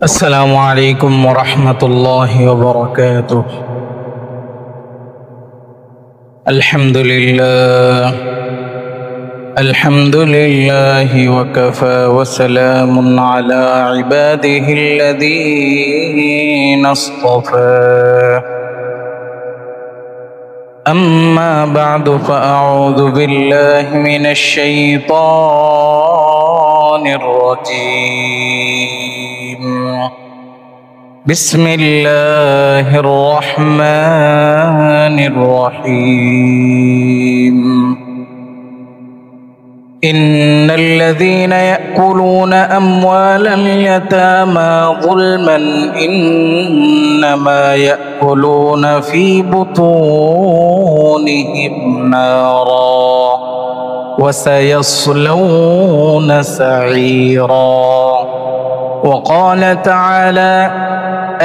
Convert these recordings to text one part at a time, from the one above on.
السلام عليكم ورحمة الله وبركاته. الحمد لله وكفى وسلام على عباده الذين اصطفى. أما بعد فأعوذ بالله من الشيطان الرجيم. بسم الله الرحمن الرحيم. إن الذين يأكلون أموال اليتامى ظلما إنما يأكلون في بطونهم نارا وسيصلون سعيرا. وقال تعالى: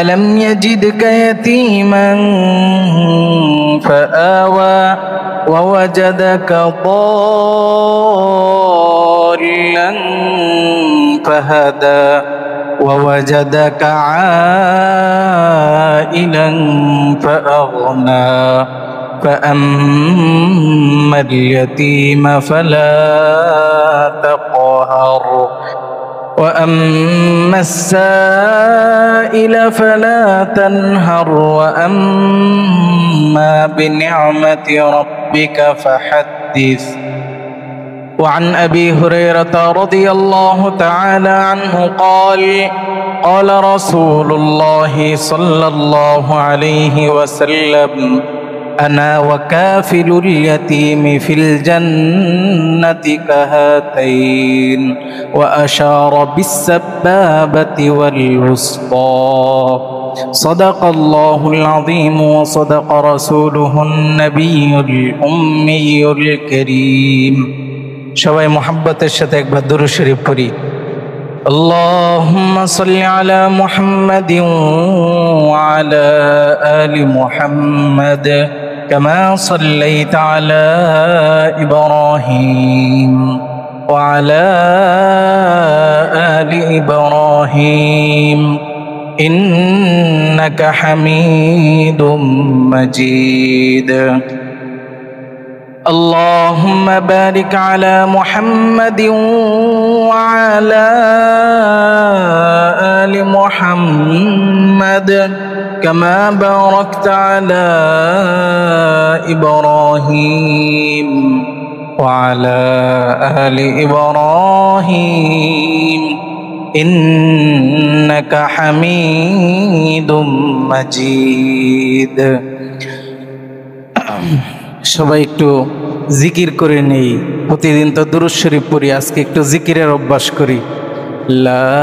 ألم يجدك يتيما فآوى ووجدك ضالا فهدى ووجدك عائلا فأغنى فأما اليتيم فلا تقهر وأما السائل فلا تنهر وأما بنعمة ربك فحدث. وعن أبي هريرة رضي الله تعالى عنه قال: قال رسول الله صلى الله عليه وسلم: أنا وكافل اليتيم في الجنة كهاتين، وأشار بالسبابة والوسطى. صدق الله العظيم وصدق رسوله النبي الأمي الكريم। সবাই মুহাব্বতের সাথে একবার দুরূদ শরীফ পড়ি। اللهم صل على محمد وعلى آل محمد كما صليت على إبراهيم وعلى آل إبراهيم إنك حميد مجيد. اللهم بارك على محمد وعلى آل محمد كما باركت على إبراهيم وعلى آل إبراهيم إنك حميد مجيد. সবাই একটু জিকির করে নেই। প্রতিদিন তো দুরূদ শরীফ পড়ি, আজকে একটু জিকিরের অভ্যাস করি। লা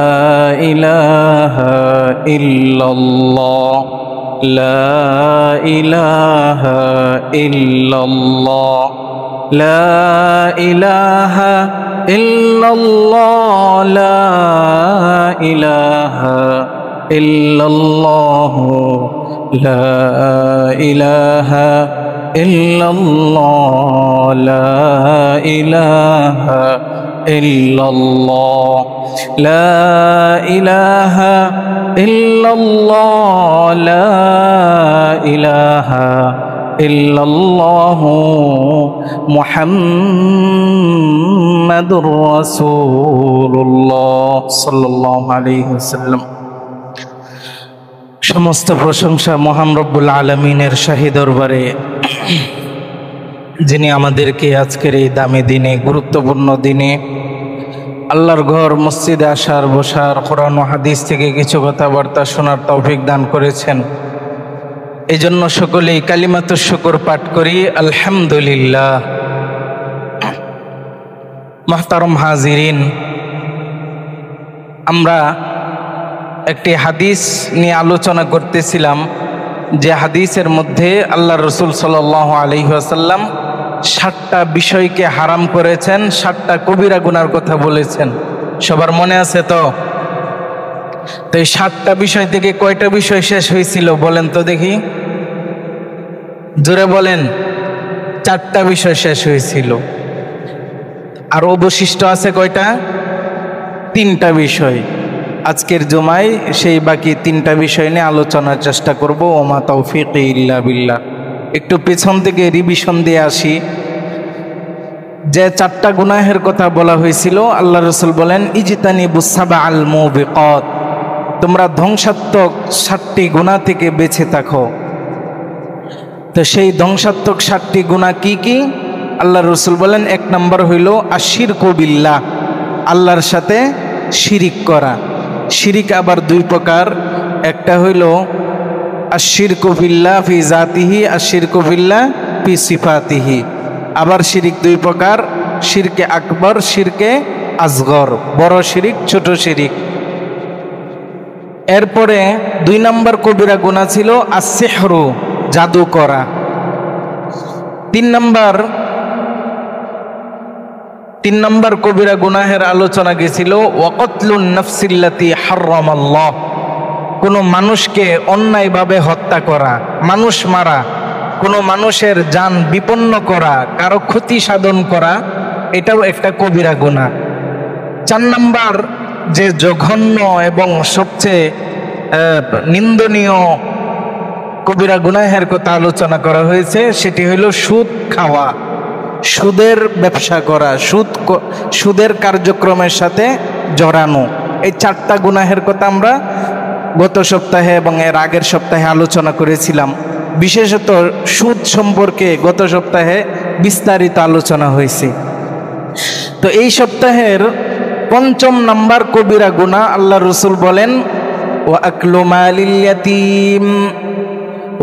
ইলাহা ইল্লাল্লাহ, লা ইলাহা ইল্লাল্লাহ, লা ইলাহা ইল্লাল্লাহ, লা ইলাহা ইল্লাল্লাহ, লা ইলাহা ইল্লাল্লাহ, লা ইলাহা ইল্লাল্লাহ, লা ইলাহা ইল্লাল্লাহ, লা ইলাহা ইল্লাল্লাহ, মুহাম্মাদুর রাসূলুল্লাহ সাল্লাল্লাহু আলাইহি ওয়াসাল্লাম। সমস্ত প্রশংসা মহান রব্বুল আলামিনের শাহী দরবারে, যিনি আমাদেরকে আজকের এই দামি দিনে, গুরুত্বপূর্ণ দিনে আল্লাহর ঘর মসজিদে আসার, বসার, কোরআন ও হাদিস থেকে কিছু কথাবার্তা শোনার তৌফিক দান করেছেন। এই জন্য সকলেই কালিমাতুশ শুকর পাঠ করি, আলহামদুলিল্লাহ। মুহতারাম হাজিরিন, আমরা একটি হাদিস নিয়ে আলোচনা করতেছিলাম, যে হাদিসের মধ্যে আল্লাহ রসুল সাল্লাল্লাহু আলাইহি ওয়াসাল্লাম 7টা বিষয়কে হারাম করেছেন, 7টা কবিরা গুনার কথা বলেছেন। সবার মনে আছে তো? তো এই 7টা বিষয় থেকে কয়টা বিষয় শেষ হয়েছিল বলেন তো দেখি, জোরে বলেন। 4টা বিষয় শেষ হয়েছিল। আর অবশিষ্ট আছে কয়টা? 3টা বিষয়। আজকের জুমায় সেই বাকি 3টা বিষয় নিয়ে আলোচনার চেষ্টা করব। ওমা তৌফিক ইল্লা বিল্লাহ। একটু পেছন থেকে রিভিশন দিয়ে আসি। যে 4টা গুনাহের কথা বলা হয়েছিল, আল্লাহ রাসূল বলেন ইজতানিবুস সাবআল মুবিকাত, তোমরা ধ্বংসাত্মক 7টি গুনাহ থেকে বেঁচে থাকো। তো সেই ধ্বংসাত্মক 7টি গুনাহ কি কি? আল্লাহ রাসূল বলেন 1 নম্বর হইল আশিরকু বিল্লাহ, আল্লাহর সাথে শিরিক করা। শিরিক আবার 2 প্রকার, একটা হইল আশিরকু বিল্লাহ ফি জাতিহি, আশিরকু বিল্লাহ ফি সিফাতিহি। আবার শিরিক 2 প্রকার, শিরকে আকবর, শিরকে আসগর, বড় শিরিক, ছোট শিরিক। এরপরে 2 নম্বর কবিরা গুনাহ ছিল আসসিহরু, জাদু করা। 3 নম্বর কবিরা গুনাহের আলোচনা গেছিল ওয়াকতলুন নাফসিল্লাতি হারামাল্লাহ, কোনো মানুষকে অন্যায়ভাবে হত্যা করা, মানুষ মারা, কোনো মানুষের জান বিপন্ন করা, কারো ক্ষতি সাধন করা, এটাও একটা কবিরা গুনাহ। 4 নম্বর যে জঘন্য এবং সবচেয়ে নিন্দনীয় কবিরা গুনাহের কথা আলোচনা করা হয়েছে, সেটি হলো সুদ খাওয়া, সুদের ব্যবসা করা, সুদের কার্যক্রমের সাথে জড়ানো। এই 4টা গুনাহের কথা আমরা গত সপ্তাহে এবং এর আগের সপ্তাহে আলোচনা করেছিলাম। বিশেষত সুদ সম্পর্কে গত সপ্তাহে বিস্তারিত আলোচনা হয়েছে। তো এই সপ্তাহের 5ম নম্বর কবিরা গুনাহ আল্লাহ রাসূল বলেন ওয়া আকলু মালিল ইয়াতীম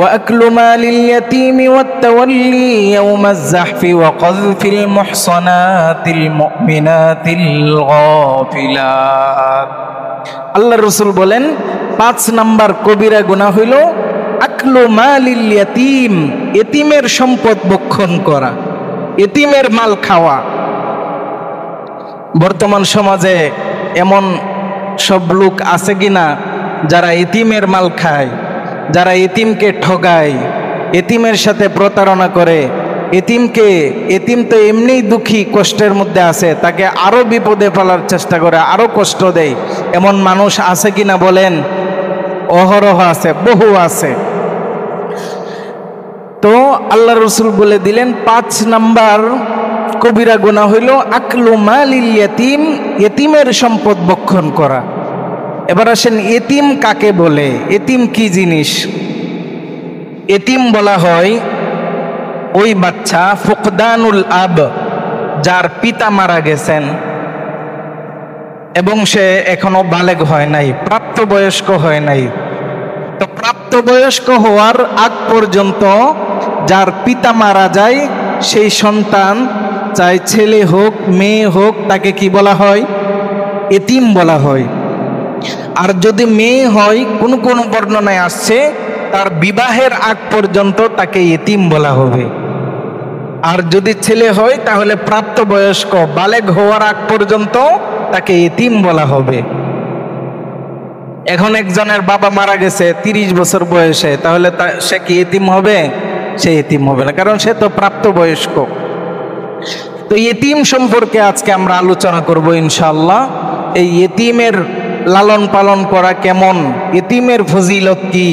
وأكل مال اليتيم والتولي يوم الزحف وقذف المحصنات المؤمنات الغافلات। আল্লাহ রাসূল বলেন 5 নম্বর কবিরা গুনাহ হইল আকলু মালিল ইয়াতীম, এতিমের সম্পদ ভক্ষণ করা, এতিমের মাল খাওয়া। বর্তমান সমাজে এমন সব লোক আছে কিনা যারা এতিমের মাল খায়, যারা এতিমকে ঠগায়, এতিমের সাথে প্রতারণা করে, এতিম তো এমনিই দুঃখী, কষ্টের মধ্যে আছে, তাকে আরো বিপদে ফেলার চেষ্টা করে, আরো কষ্ট দেয়। এমন মানুষ আছে কিনা বলেন? অহরহ আছে, বহু আছে। তো আল্লাহ রাসূল বলে দিলেন 5 নম্বর কবিরা গুনাহ হইল আকলু মালিল ইয়াতীম, এতিমের সম্পদ ভক্ষণ করা। এবার আসেন, এতিম কাকে বলে? এতিম কি জিনিস? এতিম বলা হয় ওই বাচ্চা ফুকদানুল আব, যার পিতা মারা গেছেন এবং সে এখনো বালেগ হয় নাই, প্রাপ্তবয়স্ক হয় নাই। তো প্রাপ্তবয়স্ক হওয়ার আগ পর্যন্ত যার পিতা মারা যায়, সেই সন্তান চাই ছেলে হোক মেয়ে হোক, তাকে কি বলা হয়? এতিম বলা হয়। আর যদি মেয়ে হয়, কোন কোন বর্ণনায় আসছে তার বিবাহের আগ পর্যন্ত তাকে এতিম বলা হবে। আর যদি ছেলে হয় তাহলে প্রাপ্তবয়স্ক বালেগ হওয়ার আগ পর্যন্ত তাকে এতিম বলা হবে। এখন একজনের বাবা মারা গেছে 30 বছর বয়সে, তাহলে সে কি এতিম হবে? সে এতিম হবে না, কারণ সে তো প্রাপ্তবয়স্ক। তো এতিম সম্পর্কে আজকে আমরা আলোচনা করব ইনশাআল্লাহ। এই এতিমের লালন পালন করা কেমন, এতিমের ফজিলত কি,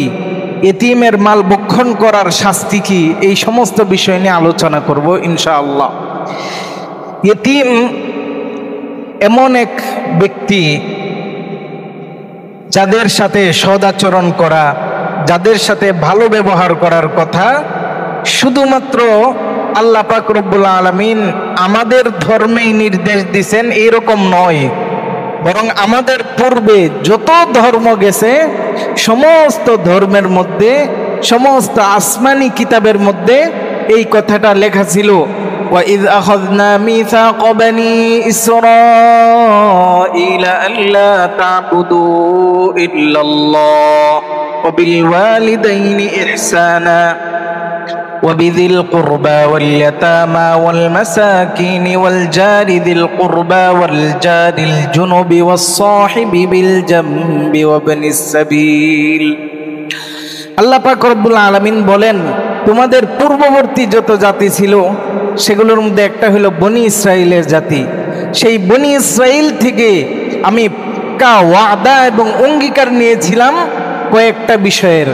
এতিমের মাল ভক্ষণ করার শাস্তি কি, এই সমস্ত বিষয় নিয়ে আলোচনা করব ইনশাআল্লাহ। এতিম এমন এক ব্যক্তি যাদের সাথে সদাচরণ করা, যাদের সাথে ভালো ব্যবহার করার কথা শুধুমাত্র আল্লাহ পাক রব্বুল আলামিন আমাদের ধর্মেই নির্দেশ দিয়েছেন এরকম নয়, বরং আমাদের পূর্বে যত ধর্ম গেছে সমস্ত ধর্মের মধ্যে, সমস্ত আসমানি কিতাবের মধ্যে এই কথাটা লেখা ছিল। وَإِذْ أَخَذْنَا مِيثَاقَ بَنِي إِسْرَائِيلَ أَلَّا تَعْبُدُوا إِلَّا اللَّهَ وَبِالْوَالِدَيْنِ إِحْسَانًا وبذي القربى واليتامى والمساكين والجار ذي القربى والجار الجنب والصاحب بالجنب وابن السبيل। আল্লাহ পাক রব্বুল আলামিন বলেন, তোমাদের পূর্ববর্তী যত জাতি ছিল সেগুলোর মধ্যে একটা হলো বনি ইসরাইলের জাতি। সেই বনি ইসরাইল থেকে আমি প্রতিজ্ঞা, ওয়াদা এবং অঙ্গীকার নিয়েছিলাম কয়েকটা বিষয়ের।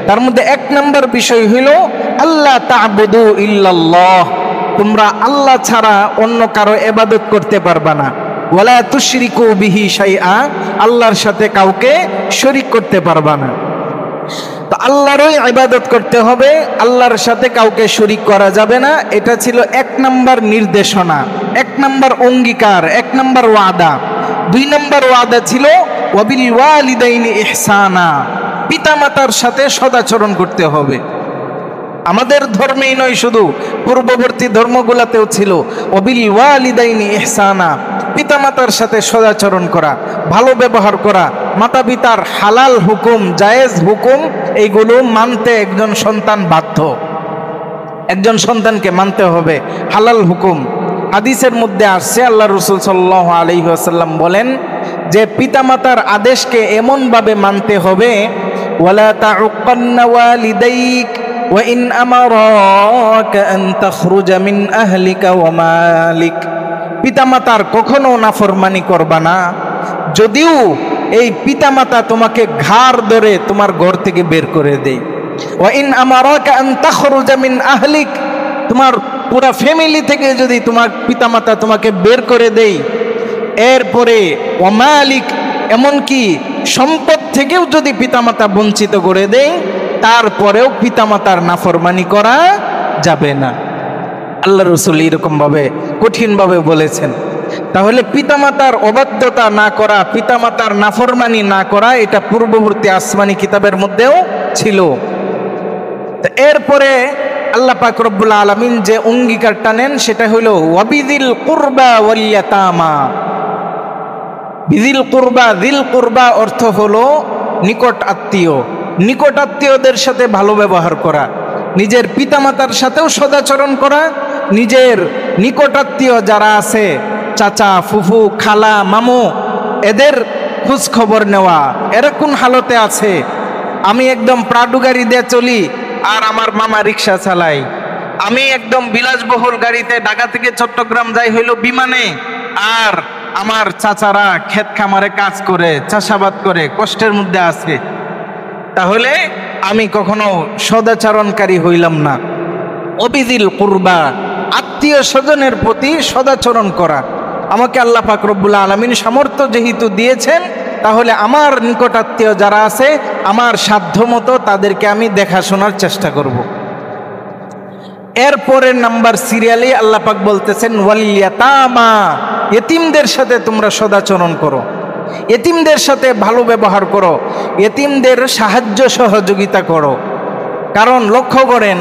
তার মধ্যে 1 নম্বর বিষয় হইল আল্লাহ তা'বুদু ইল্লাল্লাহ, তোমরা আল্লাহ ছাড়া অন্য কারো ইবাদত করতে পারবা না। ওয়ালা তুশরিকু বিহি শাইআ, আল্লাহর সাথে কাউকে শরীক করতে পারবা না। তো আল্লাহরই ইবাদত করতে হবে, আল্লাহর সাথে কাউকে শরীক করা যাবে না। এটা ছিল 1 নম্বর নির্দেশনা, 1 নম্বর অঙ্গীকার, 1 নম্বর ওয়াদা। 2 নম্বর ওয়াদা ছিল ওয়াবিল ওয়ালিদাইনি ইহসানা, পিতামাতার সাথে সদাচরণ করতে হবে। আমাদের ধর্মেই নয়, শুধু পূর্ববর্তী ধর্মগুলোতেও ছিল ওয়াবিল ওয়ালিদাইনি ইহসানা, পিতামাতার সাথে সদাচরণ করা, ভালো ব্যবহার করা, মাতা পিতার হালাল হুকুম, জায়েজ হুকুম এইগুলো মানতে একজন সন্তান বাধ্য। একজন সন্তানকে মানতে হবে হালাল হুকুম। হাদিসের মধ্যে আসছে আল্লাহ রাসূল সাল্লাল্লাহু আলাইহি ওয়াসাল্লাম বলেন যে পিতামাতার আদেশকে এমনভাবে মানতে হবে, ওয়ালা তাউক্কান্না ওয়ালিদাইক ওয়া ইন আমারাকা আন তাখরুজা মিন আহলিকা ওয়া মালিক, পিতামাতার কখনো নাফরমানি করবা না, যদিও এই পিতামাতা তোমাকে ঘাড় ধরে তোমার ঘর থেকে বের করে দেয়। ওয়া ইন আমারাকা আন তাখরুজা মিন আহলিক, তোমার পুরা ফ্যামিলি থেকে যদি তোমার পিতামাতা তোমাকে বের করে দেয়, এরপরে ওয়া মালিক, এমনকি সম্পদ থেকেও যদি পিতামাতা বঞ্চিত করে দেয়, তারপরেও পিতামাতার নাফরমানি করা যাবে না। আল্লাহ রাসূল এরকমভাবে কঠিনভাবে বলেছেন। তাহলে পিতামাতার অবাধ্যতা না করা, পিতামাতার নাফরমানি না করা, এটা পূর্ববর্তী আসমানি কিতাবের মধ্যেও ছিল। এরপরে আল্লাহ পাক রব্বুল আলামিন যে অঙ্গীকারটা নেন সেটা হলো ওয়াবিদিল কুরবা ওয়াল ইয়াতামা। বিদিল কুরবা, দিল কুরবা অর্থ হলো নিকট আত্মীয়, নিকট আত্মীয়দের সাথে ভালো ব্যবহার করা, নিজের পিতামাতার সাথেও সদাচরণ করা, নিজের নিকটাত্মীয় যারা আছে চাচা, ফুফু, খালা, মামু, এদের খোঁজ খবর নেওয়া, এরা কোন হালতে আছে। আমি একদম প্রাডু গাড়ি দিয়ে চলি আর আমার মামা রিক্সা চালাই, আমি একদম বিলাসবহুল গাড়িতে ঢাকা থেকে চট্টগ্রাম যাই হইল বিমানে, আর আমার চাচারা ক্ষেত খামারে কাজ করে, চাষাবাদ করে, কষ্টের মধ্যে আছে, তাহলে আমি কখনো সদাচরণকারী হইলাম না। অবিদিল কুরবা, আত্মীয় স্বজনের প্রতি সদাচরণ করা। আমাকে আল্লাহ পাক রব্বুল আলামিন সামর্থ্য যেহেতু দিয়েছেন, তাহলে আমার নিকটাত্মীয় যারা আছে আমার সাধ্যমতো তাদেরকে আমি দেখাশোনার চেষ্টা করব। এরপরের নাম্বার সিরিয়ালে আল্লাহ পাক বলতেছেন ওয়াল ইয়াতামা, ইতিমদের সাথে তোমরা সদাচরণ করো, ইতিমদের সাথে ভালো ব্যবহার করো, ইতিমদের সাহায্য সহযোগিতা করো। কারণ লক্ষ্য করেন,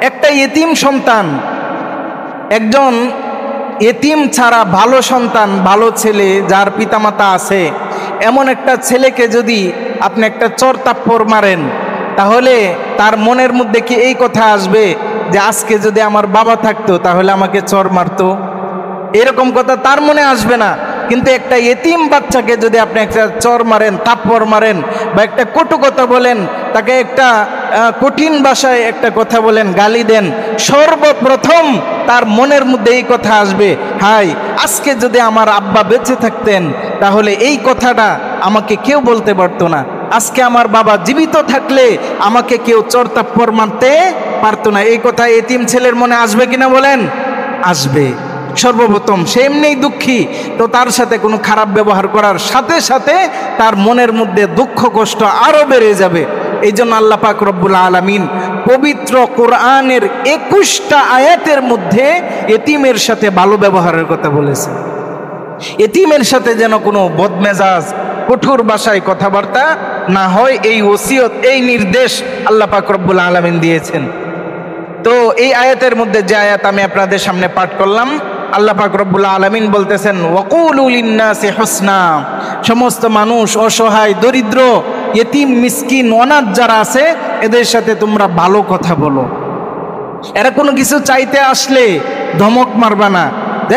একটা ইতিম সন্তান, একজন ইতিম ছাড়া ভালো সন্তান, ভালো ছেলে যার পিতামাতা আছে, এমন একটা ছেলেকে যদি আপনি একটা চর থাপ্পড় মারেন, তাহলে তার মনের মধ্যে কি এই কথা আসবে যে আজকে যদি আমার বাবা থাকতো তাহলে আমাকে চর মারতো? এরকম কথা তার মনে আসবে না। কিন্তু একটা এতিম বাচ্চাকে যদি আপনি একটা চর মারেন, থাপ্পড় মারেন, বা একটা কটু কথা বলেন, তাকে একটা কঠিন ভাষায় একটা কথা বলেন, গালি দেন, সর্বপ্রথম তার মনের মধ্যে এই কথা আসবে, হাই আজকে যদি আমার আব্বা বেঁচে থাকতেন তাহলে এই কথাটা আমাকে কেউ বলতে পারতো না, আজকে আমার বাবা জীবিত থাকলে আমাকে কেউ চর থাপ্পড় মারতে পারতো না। এই কথা এতিম ছেলের মনে আসবে কিনা বলেন? আসবে। সর্বপ্রথম সে এমনিই দুঃখী, তো তার সাথে কোনো খারাপ ব্যবহার করার সাথে সাথে তার মনের মধ্যে দুঃখ কষ্ট আরও বেড়ে যাবে। এই জন্য আল্লাহ পাক রব্বুল আলামিন পবিত্র কোরআনের 21টা আয়াতের মধ্যে এতিমের সাথে ভালো ব্যবহারের কথা বলেছে। এতিমের সাথে যেন কোনো বদমেজাজ, কঠোর ভাষায় কথাবার্তা না হয়, এই ওসিয়ত, এই নির্দেশ আল্লাহ পাক রব্বুল আলামিন দিয়েছেন। তো এই আয়াতের মধ্যে যে আয়াত আমি আপনাদের সামনে পাঠ করলাম, আল্লাহ পাক রব্বুল আলামিন বলতেছেন ওয়াকুলু লিন্নাসি হুসনা, সমস্ত মানুষ, অসহায়, দরিদ্র, ইতিম, মিসকিন, অনাথ যারা আছে এদের সাথে তোমরা ভালো কথা বলো। এরা কোনো কিছু চাইতে আসলে ধমক মারবা না,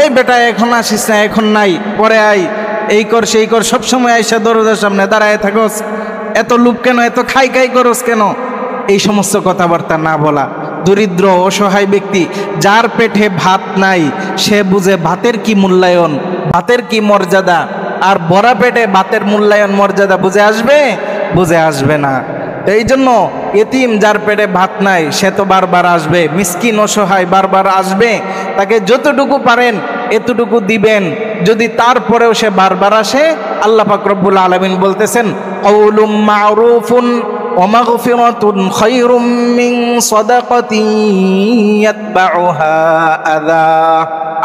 এই বেটা এখন আসিস না, এখন নাই, পরে আই, এই কর সেই কর, সবসময় আইসা দরজার সামনে দাঁড়ায় থাকস, এত লোভ কেন, এত খাই খাই করস কেন, এই সমস্ত কথাবার্তা না বলা। দরিদ্র অসহায় ব্যক্তি যার পেটে ভাত নাই, সে বুঝে ভাতের কি মূল্যায়ন, ভাতের কি মর্যাদা। আর ভরা পেটে ভাতের মূল্যায়ন মর্যাদা বুঝে আসবে? বুঝে আসবে না। এই জন্য এতিম যার পেটে ভাত নাই সে তো বারবার আসবে, মিসকিন অসহায় বারবার আসবে, তাকে যতটুকু পারেন এতটুকু দিবেন। যদি তারপরেও সে বারবার আসে, আল্লাহ পাক রব্বুল আলামিন বলতেছেন কওলুম মা'রুফুন ওয়া মাগফিরাতুন খায়রুম মিন সাদাকাতিন ইয়াতবাউহা আযা।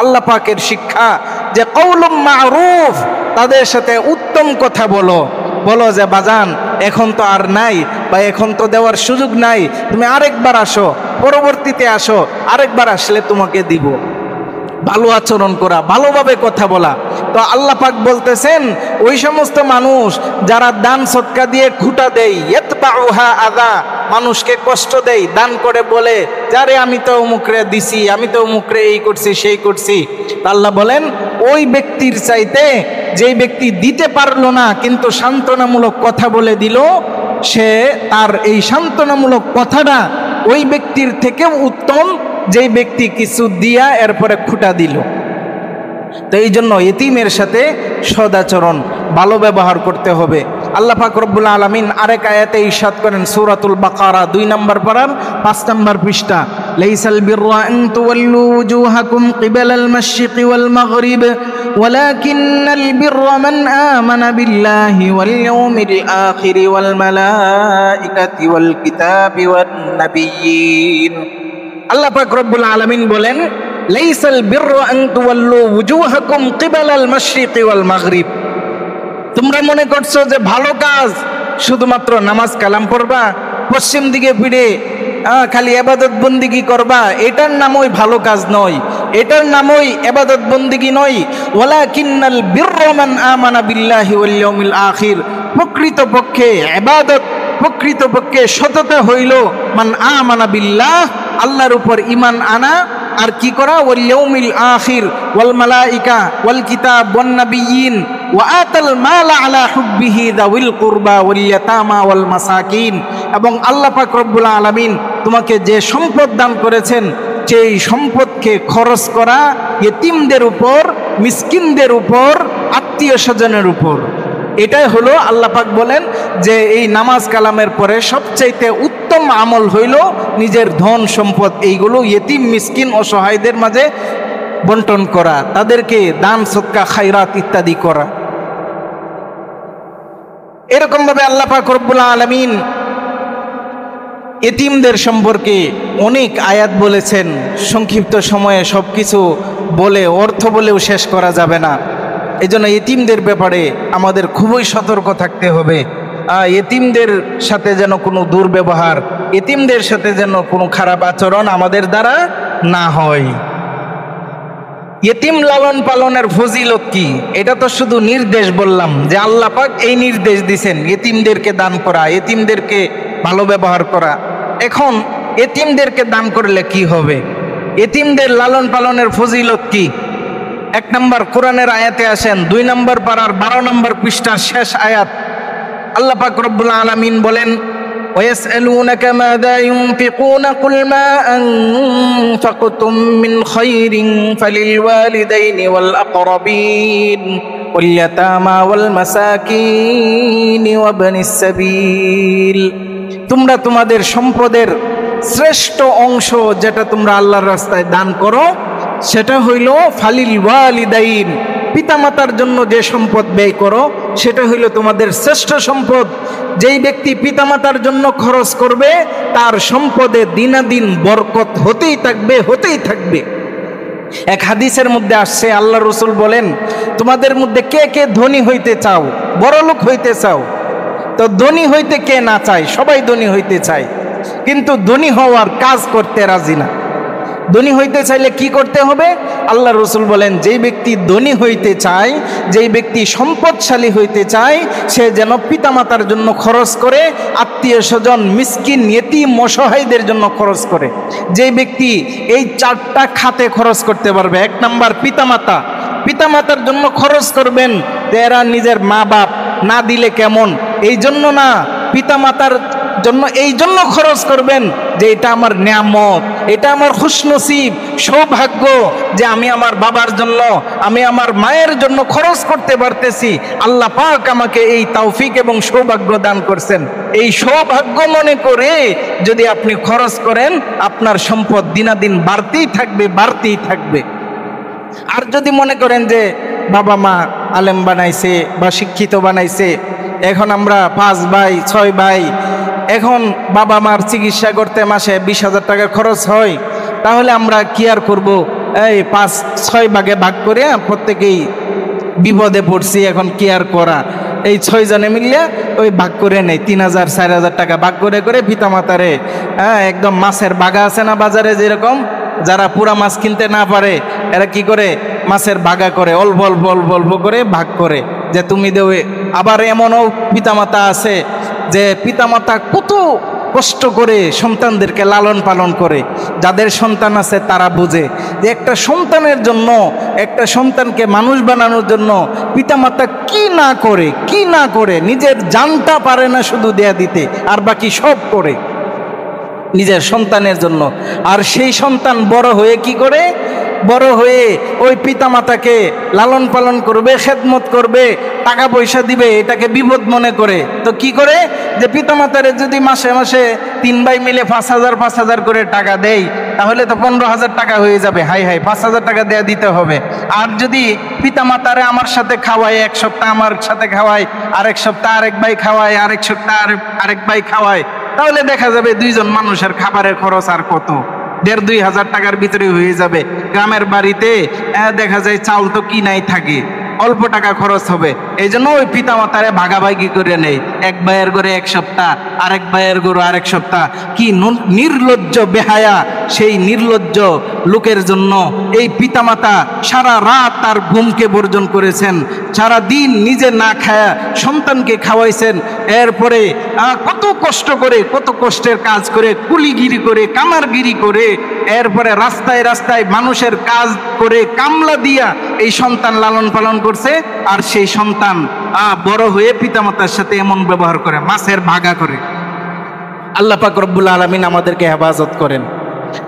আল্লাহ পাকের শিক্ষা যে কওলুম মা'রুফ, তাদের সাথে উত্তম কথা বলো, বলো যে বাজান এখন তো আর নাই, বা এখন তো দেওয়ার সুযোগ নাই, তুমি আরেকবার আসো, পরবর্তীতে আসো, আরেকবার আসলে তোমাকে দিব। ভালো আচরণ করা, ভালোভাবে কথা বলা। তো আল্লাহ পাক বলতেছেন ওই সমস্ত মানুষ যারা দান সদকা দিয়ে খুঁটা দেয়, ইয়াতবাউহা আযা, মানুষকে কষ্ট দেয়, দান করে বলে যারে আমি তো অমুকরে দিছি, আমি তো অমুকরে এই করছি সেই করছি। আল্লাহ বলেন ওই ব্যক্তির চাইতে যেই ব্যক্তি দিতে পারলো না কিন্তু সান্ত্বনামূলক কথা বলে দিল, সে তার এই সান্ত্বনামূলক কথাটা ওই ব্যক্তির থেকেও উত্তম যেই ব্যক্তি কিছু দিয়া এরপরে খুঁটা দিল। তো এই জন্য এতিমের সাথে সদাচরণ, ভালো ব্যবহার করতে হবে। আল্লাহ পাক রব্বুল আলামিন আরেক আয়াতে ইরশাদ করেন সূরাতুল বাকারা 2 নম্বর পারার 5 নম্বর পৃষ্ঠা, লাইসাল বিররা আন তুওয়াল্লু ওয়ুজুহাকুম কিবালাল মাশরিকি ওয়াল মাগরিব ওয়ালাকিন্নাল বিররা মান আমানা বিল্লাহি ওয়াল ইয়াউমিল আখির ওয়াল মালাইকাতি ওয়াল কিতাবি ওয়ান নাবিয়্যিন। আল্লাহ পাক রব্বুল আলামিন বলেন লাইসাল বিররা আন তুওয়াল্লু ওয়ুজুহাকুম কিবালাল মাশরিকি ওয়াল মাগরিব। তোমরা মনে করছো যে ভালো কাজ শুধুমাত্র নামাজ কালাম পড়বা, পশ্চিম দিকে ফিরে খালি ইবাদত বন্দিগি করবা, এটার নামই ভালো কাজ নয়, এটার নামই ইবাদত বন্দিগি নয়। ওয়ালাকিন্নাল বিররা মান আমানা বিল্লাহি ওয়াল ইয়াউমিল আখির, প্রকৃতপক্ষে ইবাদত, প্রকৃতপক্ষে সততা হইল মান আমানা বিল্লাহ, আল্লাহর উপর ঈমান আনা, আর কি করা, ওয়াল ইয়াউমিল আখির ওয়াল মালাইকা ওয়াল কিতাব ওয়ান নাবিয়্যিন ওয়া আতাল মাল আলা হুব্বিহি যাওয়িল কুরবা ওয়াল ইয়াতামা ওয়াল মাসাকিন। এবং আল্লাহ পাক রব্বুল আলামিন তোমাকে যে সম্পদ দান করেছেন সেই সম্পদকে খরচ করা ইতিমদের উপর, মিসকিনদের উপর, আত্মীয় স্বজনের উপর। এটাই হলো আল্লাহ পাক বলেন যে এই নামাজ কালামের পরে সবচাইতে উত্তম আমল হইল নিজের ধন সম্পদ এইগুলো ইতিম মিসকিন অসহায়দের মাঝে বন্টন করা, তাদেরকে দান সদকা খায়রাত ইত্যাদি করা। এরকম ভাবে আল্লাহ পাক রব্বুল আলামিন এতিমদের সম্পর্কে অনেক আয়াত বলেছেন। সংক্ষিপ্ত সময়ে সবকিছু বলে অর্থ বলেও শেষ করা যাবে না। এই জন্য এতিমদের ব্যাপারে আমাদের খুবই সতর্ক থাকতে হবে। এতিমদের সাথে যেন কোনো দুর্ব্যবহার, এতিমদের সাথে যেন কোনো খারাপ আচরণ আমাদের দ্বারা না হয়। এতিম লালন পালনের ফজিলত কি, এটা তো শুধু নির্দেশ বললাম যে আল্লাহ পাক এই নির্দেশ দিছেন এতিমদেরকে দান করা, এতিমদেরকে ভালো ব্যবহার করা। এখন এতিমদেরকে দান করলে কি হবে, এতিমদের লালন পালনের ফজিলত কি? 1 নম্বর কোরআনের আয়াতে আসেন 2 নম্বর পারার 12 নম্বর পৃষ্ঠার শেষ আয়াত। আল্লাহ পাক রব্বুল আলামিন বলেন ওয়ায়াসআলুনাকা মাযা ইউনফিকুনা কুল মা আনফাকতুম মিন খায়রিন ফালিল ওয়ালিদাইনি ওয়াল আকরাবিন ওয়াল ইয়াতামা ওয়াল মাসাকিন ওয়া ইবনিস সাবিল। তোমরা তোমাদের সম্পদের শ্রেষ্ঠ অংশ যেটা তোমরা আল্লাহর রাস্তায় দান করো সেটা হইল ফালিল ওয়ালিদাইন, পিতামাতার জন্য যে সম্পদ ব্যয় করো সেটা হইল তোমাদের শ্রেষ্ঠ সম্পদ। যেই ব্যক্তি পিতামাতার জন্য খরচ করবে তার সম্পদে দিনাদিন বরকত হতেই থাকবে, হতেই থাকবে। এক হাদিসের মধ্যে আসছে আল্লাহ রসুল বলেন তোমাদের মধ্যে কে কে ধনী হইতে চাও, বড়লোক হইতে চাও? তো ধনী হইতে কে না চায়? সবাই ধনী হইতে চায়, কিন্তু ধনী হওয়ার কাজ করতে রাজি না। ধনী হইতে চাইলে কি করতে হবে? আল্লাহ রসুল বলেন যেই ব্যক্তি ধনী হইতে চায়, যেই ব্যক্তি সম্পদশালী হইতে চায়, সে যেন পিতামাতার জন্য খরচ করে, আত্মীয় স্বজন, মিসকিন, ইতিম, অসহায়দের জন্য খরচ করে। যেই ব্যক্তি এই 4টা খাতে খরচ করতে পারবে, 1 নম্বর পিতামাতা, পিতামাতার জন্য খরচ করবেন। এরা নিজের মা বাপ, না দিলে কেমন, এই জন্য না, পিতামাতার জন্য এই জন্য খরচ করবেন যে এটা আমার নেয়ামত, এটা আমার খুশনসিব, সৌভাগ্য যে আমি আমার বাবার জন্য, আমি আমার মায়ের জন্য খরচ করতে পারতেছি। আল্লাহ পাক আমাকে এই তৌফিক এবং সৌভাগ্য দান করছেন। এই সৌভাগ্য মনে করে যদি আপনি খরচ করেন, আপনার সম্পদ দিনাদিন বাড়তেই থাকবে, বাড়তেই থাকবে। আর যদি মনে করেন যে বাবা মা আলেম বানাইছে বা শিক্ষিত বানাইছে, এখন আমরা 5 ভাই 6 ভাই, এখন বাবা মার চিকিৎসা করতে মাসে 20,000 টাকা খরচ হয়, তাহলে আমরা কি আর করবো? এই 5-6 ভাগে ভাগ করে প্রত্যেকেই বিপদে পড়ছি, এখন কি আর করা? এই 6 জনে মিলিয়ে ওই ভাগ করে নেই, 3,000-4,000 টাকা ভাগ করে করে পিতামাতারে একদম মাছের বাগা আছে না বাজারে, যেরকম যারা পুরা মাছ কিনতে না পারে এরা কি করে মাছের বাগা করে, অল্প অল্প অল্প অল্প করে ভাগ করে যে তুমি দেবে। আবার এমনও পিতামাতা আছে যে পিতামাতা কত কষ্ট করে সন্তানদেরকে লালন পালন করে। যাদের সন্তান আছে তারা বুঝে যে একটা সন্তানের জন্য, একটা সন্তানকে মানুষ বানানোর জন্য পিতামাতা কি না করে, কি না করে, নিজের জানটা পারে না শুধু দেয়া দিতে, আর বাকি সব করে নিজের সন্তানের জন্য। আর সেই সন্তান বড় হয়ে কি করে? বড় হয়ে ওই পিতামাতাকে লালন পালন করবে, খেদমত করবে, টাকা পয়সা দিবে, এটাকে বিপদ মনে করে। তো কি করে? যে পিতামাতারে যদি মাসে মাসে 3 ভাই মিলে 5,000 করে টাকা দেয়, তাহলে তো 15,000 টাকা হয়ে যাবে। হাই হাই, 5,000 টাকা দেয়া দিতে হবে। আর যদি পিতামাতারে আমার সাথে খাওয়ায়, 1 সপ্তাহ আমার সাথে খাওয়ায়, আরেক সপ্তাহ আরেক ভাই খাওয়ায়, আরেক সপ্তাহ আরেক ভাই খাওয়ায়, তাহলে দেখা যাবে 2 জন মানুষের খাবারের খরচ আর কত? 1,500-2,000 টাকার ভিতরে হয়ে যাবে। গ্রামের বাড়িতে দেখা যায় চাল তো কিনাই থাকে, অল্প টাকা খরচ হবে। এই জন্য ওই পিতামাতারে ভাগাভাগি করে নেই, 1 ভাইয়ের ঘরে 1 সপ্তাহ, আরেক ভাইয়ের ঘরে আরেক সপ্তাহ। কি নির্লজ্জ বেহায়া সেই নির্লজ্জ লোকের জন্য এই পিতামাতা সারা রাত তার ঘুমকে বর্জন করেছেন, সারা দিন নিজে না খায়া সন্তানকে খাওয়াইছেন। এরপরে কত কষ্ট করে, কত কষ্টের কাজ করে, কুলিগিরি করে, কামারগিরি করে, এরপরে রাস্তায় রাস্তায় মানুষের কাজ করে কামলা দিয়া এই সন্তান লালন পালন করছে। আর সেই সন্তান বড় হয়ে পিতামাতার সাথে এমন ব্যবহার করে, মাছের ভাগা করে। আল্লাহ পাক রব্বুল আলামিন আমাদেরকে হেফাজত করেন।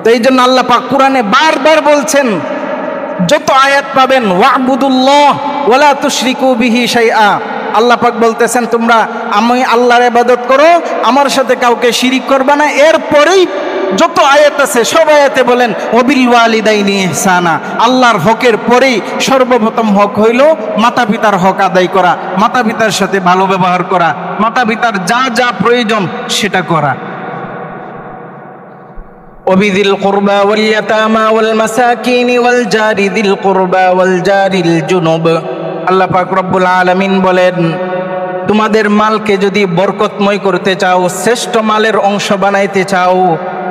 তো এই জন্য আল্লাহ পাক কোরআনে বারবার বলছেন, যত আয়াত পাবেন, ওয়াবুদুল্লাহ ওয়ালা তুশরিকু বিহি শাইআ। আল্লাহ পাক বলতেছেন তোমরা আমি আল্লাহর ইবাদত করো, আমার সাথে কাউকে শিরিক করবে না। এরপরেই যত আয়াত আছে সব আয়াতে বলেন ওয়াবিল ওয়ালিদাইনি ইহসানা। আল্লাহর হকের পরেই সর্বপ্রথম হক হইল মাতা পিতার হক আদায় করা, মাতা পিতার সাথে ভালো ব্যবহার করা, মাতা পিতার যা যা প্রয়োজন সেটা করা। ওয়াবিদিল কুরবা ওয়াল ইয়াতামা ওয়াল মাসাকিন ওয়াল জারি দিল কুরবা ওয়াল জারিল জুনুব। আল্লাহ পাক রব্বুল আলামিন বলেন, তোমাদের মালকে যদি বরকতময় করতে চাও, শ্রেষ্ঠ মালের অংশ বানাইতে চাও,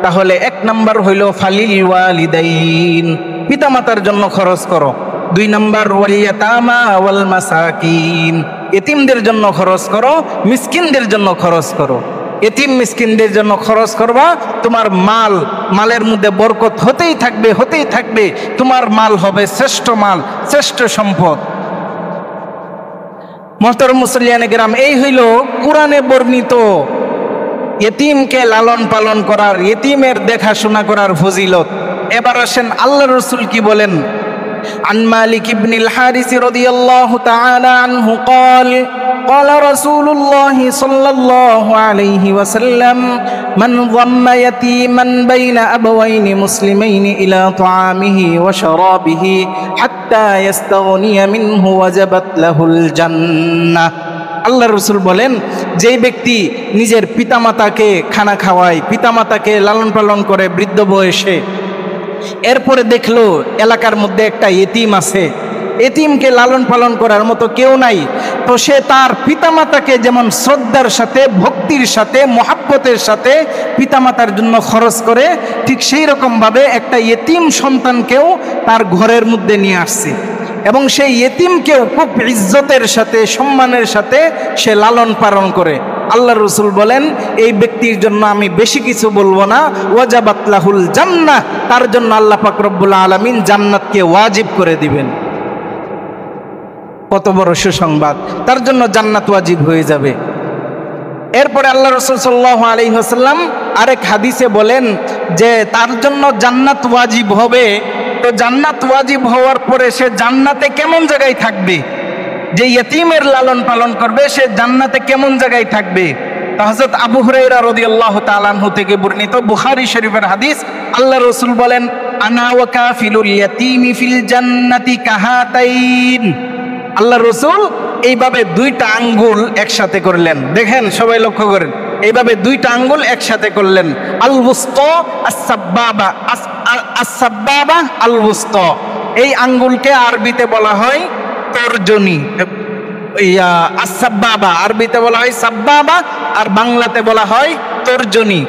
তাহলে 1 নাম্বার হইল ফালিল ওয়ালিদাইন, পিতামাতার জন্য খরচ করো। 2 নাম্বার ওয়াল ইয়াতামা ওয়াল মাসাকিন, এতিমদের জন্য খরচ করো, মিসকিনদের জন্য খরচ করো। এতিম মিসকিনদের জন্য খরচ করবা, তোমার মালের মধ্যে বরকত হতেই থাকবে, হতেই থাকবে। তোমার মাল হবে শ্রেষ্ঠ মাল, শ্রেষ্ঠ সম্পদ। মুহতারাম মুসল্লিয়ানে কেরাম, এই হইল কোরআনে বর্ণিত এতিমকে লালন পালন করার, এতিমের দেখাশোনা করার ফজিলত। এবার আসেন আল্লাহ রসুল কি বলেন। عن مالك بن الحارث رضي الله تعالى عنه قال قال رسول الله صلى الله عليه وسلم من ضم يتيما بين أبوين مسلمين إلى طعامه وشرابه حتى يستغني منه وجبت له الجنة। আল্লাহ রসুল বলেন, যেই ব্যক্তি নিজের পিতামাতাকে খানা খাওয়ায়, পিতামাতাকে লালন পালন করে বৃদ্ধ বয়সে, এরপরে দেখলো এলাকার মধ্যে একটা এতিম আছে, এতিমকে লালন পালন করার মতো কেউ নাই, তো সে তার পিতামাতাকে যেমন শ্রদ্ধার সাথে, ভক্তির সাথে, মহাব্বতের সাথে পিতামাতার জন্য খরচ করে, ঠিক সেই রকমভাবে একটা এতিম সন্তানকেও তার ঘরের মধ্যে নিয়ে আসছে এবং সেই এতিমকেও খুব ইজ্জতের সাথে, সম্মানের সাথে সে লালন পালন করে। আল্লাহ রসুল বলেন, এই ব্যক্তির জন্য আমি বেশি কিছু বলবো না, ওয়াজাবাত লাহুল জান্নাহ, তার জন্য আল্লাহ পাক রব্বুল আলামিন জান্নাতকে ওয়াজিব করে দিবেন। কত বড় সুসংবাদ, তার জন্য জান্নাত ওয়াজিব হয়ে যাবে। এরপরে আল্লাহ রাসূল সাল্লাল্লাহু আলাইহি ওয়াসাল্লাম আরেক হাদিসে বলেন যে তার জন্য জান্নাত ওয়াজিব হবে। তো জান্নাত ওয়াজিব হওয়ার পরে সে জান্নাতে কেমন জায়গায় থাকবে? যে ইয়েতিমের লালন পালন করবে সে জান্নাতে কেমন জায়গায় থাকবে? তো হযরত আবু হুরায়রা রাদিয়াল্লাহু তাআলা আনহু থেকে বর্ণিত বুখারী শরীফের হাদিস, আল্লাহ রাসূল বলেন, আনা ওয়া কাফিলুল ইয়াতীমি ফিল জান্নাতি কাহাতাইন। আল্লাহ রাসূল এইভাবে দুইটা আঙ্গুল একসাথে করলেন। দেখেন সবাই লক্ষ্য করেন, এইভাবে দুইটা আঙ্গুল একসাথে করলেন। আল ওয়ুসতা আস-সাব্বাবা, আস-সাব্বাবা আল ওয়ুসতা। এই আঙ্গুলকে আরবিতে বলা হয় তর্জনী। আস-সাব্বাবা আরবিতে বলা হয় সাব্বাবা, আর বাংলাতে বলা হয় তর্জনী।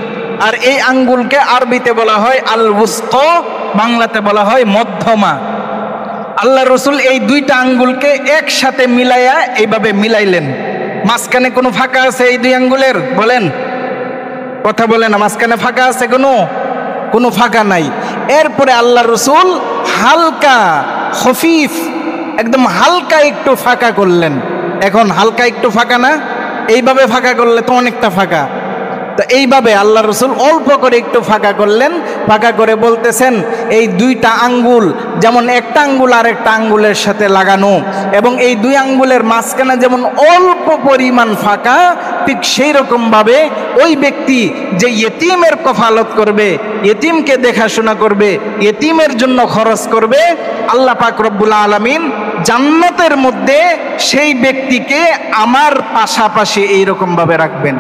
আর এই আঙ্গুলকে আরবিতে বলা হয় আল ওয়ুসতা, বাংলাতে বলা হয় মধ্যমা। আল্লাহ রসুল এই দুইটা আঙ্গুলকে একসাথে মিলাইয়া এইভাবে মিলাইলেন। মাঝখানে কোনো ফাঁকা আছে এই দুই আঙ্গুলের? বলেন, কথা বলেন না, মাঝখানে ফাঁকা আছে? কোনো ফাঁকা নাই। এরপরে আল্লাহ রসুল হালকা খফিফ, একদম হালকা একটু ফাঁকা করলেন। এখন হালকা একটু ফাঁকা না? এইভাবে ফাঁকা করলে তো অনেকটা ফাঁকা। তো এইভাবে আল্লাহ রসুল অল্প করে একটু ফাঁকা করলেন। ফাঁকা করে বলতেছেন, এই দুইটা আঙ্গুল যেমন একটা আঙ্গুল আর একটা আঙ্গুলের সাথে লাগানো, এবং এই দুই আঙ্গুলের মাঝখানে যেমন অল্প পরিমাণ ফাঁকা, ঠিক সেই রকমভাবে ওই ব্যক্তি যে ইয়েতিমের কফালত করবে, ইয়েতিমকে দেখাশোনা করবে, ইয়েতিমের জন্য খরচ করবে, আল্লাহ পাক রব্বুল আলামিন জান্নাতের মধ্যে সেই ব্যক্তিকে আমার পাশাপাশি এইরকমভাবে রাখবেন।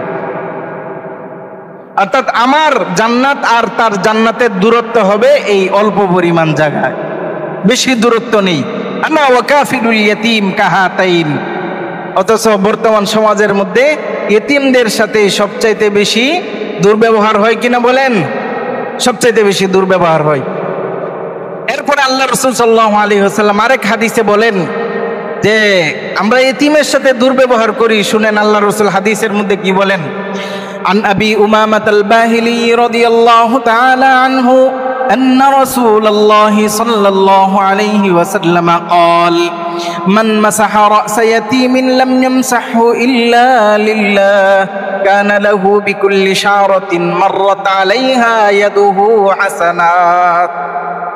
অর্থাৎ আমার জান্নাত আর তার জান্নাতের দূরত্ব হবে এই অল্প পরিমাণ জায়গায়, বেশি দূরত্ব নেই। আনা ওয়া কাফিলুল ইয়াতীম কাহাতাইন। অথচ বর্তমান সমাজের মধ্যে ইয়েতিমদের সাথে সবচাইতে বেশি দুর্ব্যবহার হয় কিনা বলেন? সবচাইতে বেশি দুর্ব্যবহার হয়। এরপরে আল্লাহ রাসূল সাল্লাল্লাহু আলাইহি ওয়াসাল্লাম আরেক হাদিসে বলেন যে আমরা ইয়েতিমের সাথে দুর্ব্যবহার করি। শুনেন আল্লাহ রাসূল হাদিসের মধ্যে কি বলেন। عن أبي أمامة الباهلي رضي الله تعالى عنه أن رسول الله صلى الله عليه وسلم قال من مسح رأس يتيم لم يمسحه إلا لله كان له بكل شعرة مرت عليها يده حسنات।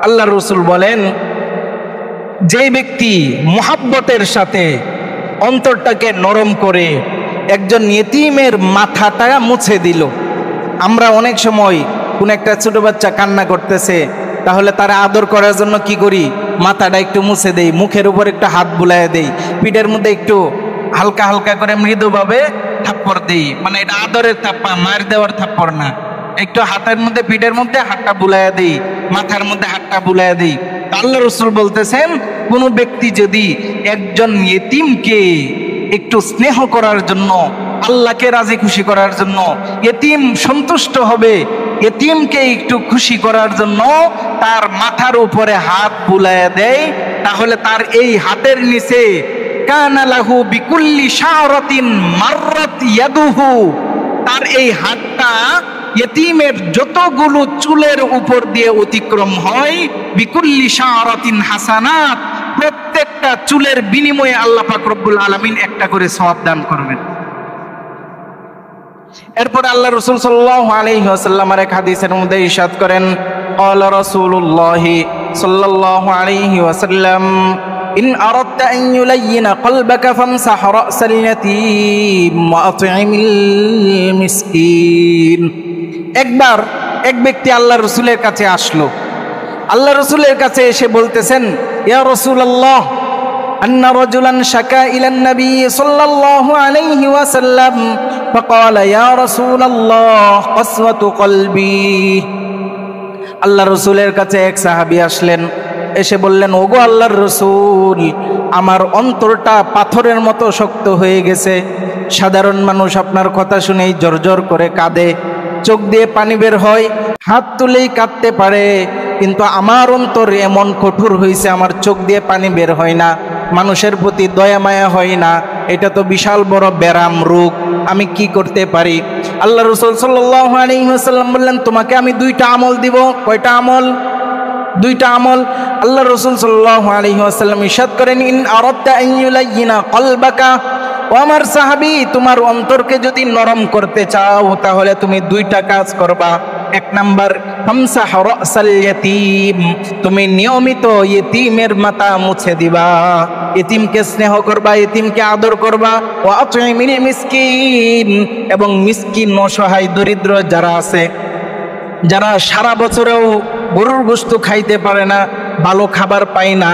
আল্লাহ রাসূল বলেন, যে ব্যক্তি মুহাব্বতের সাথে অন্তরটাকে নরম করে একজন ইয়েতিমের মাথাটা মুছে দিল। আমরা অনেক সময় কোন একটা ছোট বাচ্চা কান্না করতেছে, তাহলে তারা আদর করার জন্য কি করি? মাথাটা একটু মুছে দেই, মুখের উপর একটু হাত বুলাইয়া দেই, পিঠের মধ্যে একটু হালকা হালকা করে মৃদুভাবে থাপ্পড় দেই। মানে এটা আদরের থাপ্পা, মার দেওয়ার থাপ্পড় না। একটু হাতের মধ্যে পিঠের মধ্যে হাতটা বুলাইয়া দেই, মাথার মধ্যে হাতটা বুলাইয়া দেই। আল্লাহ রাসূল বলতেছেন, কোন ব্যক্তি যদি একজন ইয়েতিমকে একটু স্নেহ করার জন্য, আল্লাহকে রাজি খুশি করার জন্য, ইয়েতিম সন্তুষ্ট হবে, ইয়েতিমকে একটু খুশি করার জন্য তার মাথার উপরে হাত বুলাইয়া দেয়, তাহলে তার এই হাতের নিচে কানা লাহু বিকুল্লি শারাতিন মাররাত ইয়াদুহু, তার এই হাতটা ইয়েতিমের যতগুলো চুলের উপর দিয়ে অতিক্রম হয়, বিকুল্লি শারাতিন হাসানাত, প্রত্যেকটা চুলের বিনিময়ে আল্লাহ পাক রব্বুল আলামিন একটা করে সওয়াব দান করবেন। এরপর আল্লাহ রাসূল সাল্লাল্লাহু আলাইহি ওয়াসাল্লাম এক হাদিসের মধ্যে ইরশাদ করেন, ক্বালা রাসূলুল্লাহ সাল্লাল্লাহু আলাইহি ওয়াসাল্লাম, ইন আরাদতা আন ইউলাইয়িনা কলবাকা ফামসাহ রাসাল ইয়াতীম ওয়া আত'ইমিল মিসকিন। একবার এক ব্যক্তি আল্লাহ রাসূলের কাছে আসলো। আল্লাহ রাসূলের কাছে এসে বলতেছেন, ইয়া রাসূলুল্লাহ, আন্না রাজুলান শাকা ইলান নবী সাল্লাল্লাহু আলাইহি ওয়াসাল্লাম ফাকালা ইয়া রাসূলুল্লাহ কসওয়াতু কলবি। আল্লাহ রাসূলের কাছে এক সাহাবী আসলেন, এসে বললেন, ওগো আল্লাহর রাসূল, আমার অন্তরটা পাথরের মতো শক্ত হয়ে গেছে। সাধারণ মানুষ আপনার কথা শুনেই জর্জর করে কাঁদে, চোখ দিয়ে পানি বের হয়, হাত তুলেই কাঁদতে পারে, কিন্তু আমার অন্তর এমন কঠোর হয়েছে, আমার চোখ দিয়ে পানি বের হয় না, মানুষের প্রতি দয়া মায়া হয় না। এটা তো বিশাল বড় ব্যারাম, রোগ, আমি কি করতে পারি? আল্লাহ রাসূল সাল্লাল্লাহু আলাইহি ওয়াসাল্লাম বললেন, তোমাকে আমি দুইটা আমল দিব। কয়টা আমল? দুইটা আমল। আল্লাহ রাসূল সাল্লাল্লাহু আলাইহি ওয়াসাল্লাম ইরশাদ করেন, ইন আরাদতা আন ইউলাইয়িনা কলবাকা ও আমার সাহাবী, তোমার অন্তরকে যদি নরম করতে চাও তাহলে তুমি দুইটা কাজ করবা। এক নাম্বার, হামসাহ রাসাল ইয়াতীম, তুমি নিয়মিত ইতিমের মাথা মুছে দিবা, ইতিমকে স্নেহ করবা, ইতিমকে আদর করবা। ওয়া আতইমিল মিসকিন, এবং মিসকিন অসহায় দরিদ্র যারা আছে, যারা সারা বছরেও গরুর গোশত খাইতে পারে না, ভালো খাবার পায় না,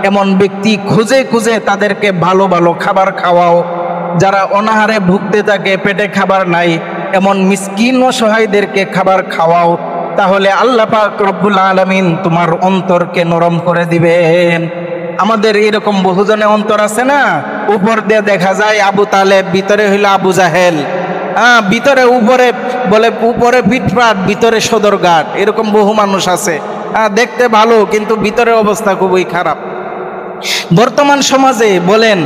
এমন ব্যক্তি খুঁজে খুঁজে তাদেরকে ভালো ভালো খাবার খাওয়াও। যারা অনাহারে ভুগতে থাকে, পেটে খাবার নাই, এমন মিসকিন অসহায়দেরকে খাবার খাওয়াও। তাহলে আল্লাহ পাক রব্বুল আলামিন তোমার অন্তরকে নরম করে দিবেন। আমাদের এরকম বহুজনে অন্তর আছে না, উপর দিয়ে দেখা যায় আবু তালেব, ভিতরে হইল আবু জাহেল। ভিতরে উপরে বলে উপরে ফিটফাট, ভিতরে সদরঘাট, এরকম বহু মানুষ আছে। দেখতে ভালো কিন্তু ভিতরের অবস্থা খুবই খারাপ। বর্তমান সমাজে বলেন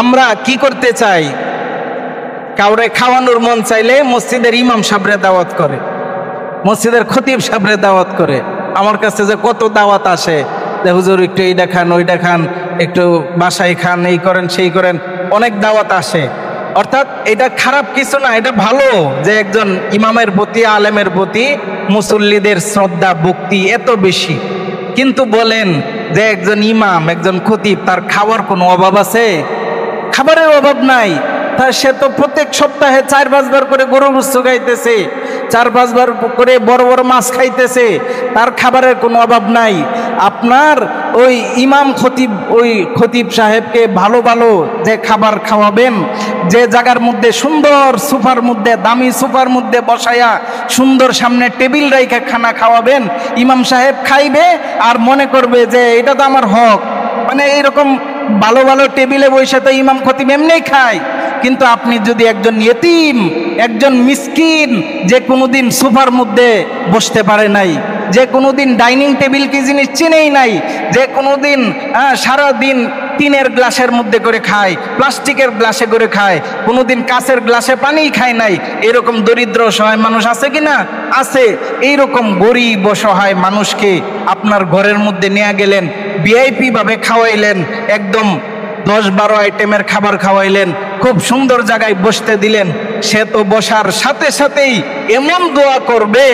আমরা কি করতে চাই? কাউরে খাওয়ানোর মন চাইলে মসজিদের ইমাম সাহেবরে দাওয়াত করে, মসজিদের খতিব সাহেবরে দাওয়াত করে। আমার কাছে যে কত দাওয়াত আসে, যে হুজুর একটু এইটা খান, ওইটা খান, একটু বাসায় খান, এই করেন সেই করেন, অনেক দাওয়াত আসে। অর্থাৎ এটা খারাপ কিছু না, এটা ভালো যে একজন ইমামের প্রতি, আলেমের প্রতি মুসল্লিদের শ্রদ্ধা ভক্তি এত বেশি। কিন্তু বলেন যে একজন ইমাম, একজন খতিব, তার খাওয়ার কোনো অভাব আছে? খাবারের অভাব নাই। তা সে তো প্রত্যেক সপ্তাহে 4-5 বার করে গরুর গোশত খাইতেছে, 4-5 বার করে বড় বড় মাছ খাইতেছে, তার খাবারের কোনো অভাব নাই। আপনার ওই ইমাম খতিব, ওই খতিব সাহেবকে ভালো ভালো যে খাবার খাওয়াবেন, যে জায়গার মধ্যে সুন্দর সোফার মধ্যে, দামি সোফার মধ্যে বসায়া সুন্দর সামনে টেবিল রাইখা খানা খাওয়াবেন, ইমাম সাহেব খাইবে আর মনে করবে যে এটা তো আমার হক। মানে এইরকম ভালো ভালো টেবিলে বসে তো ইমাম খতিব এমনিই খায়। কিন্তু আপনি যদি একজন ইতিম, একজন মিসকিন, যে কোনোদিন সোফার মধ্যে বসতে পারে নাই, যে কোনোদিন ডাইনিং টেবিল কি জিনিস চিনেই নাই, যে কোনোদিন সারাদিন টিনের গ্লাসের মধ্যে করে খায়, প্লাস্টিকের গ্লাসে করে খায়, কোনোদিন কাঁচের গ্লাসে পানিই খায় নাই, এরকম দরিদ্র অসহায় মানুষ আছে কিনা? আছে। এইরকম গরিব অসহায় মানুষকে আপনার ঘরের মধ্যে নিয়ে গেলেন, ভিআইপি ভাবে খাওয়াইলেন, একদম 10-12 আইটেমের খাবার খাওয়াইলেন, খুব সুন্দর জায়গায় বসতে দিলেন। সে তো বসার সাথে সাথেই এমন দোয়া করবে,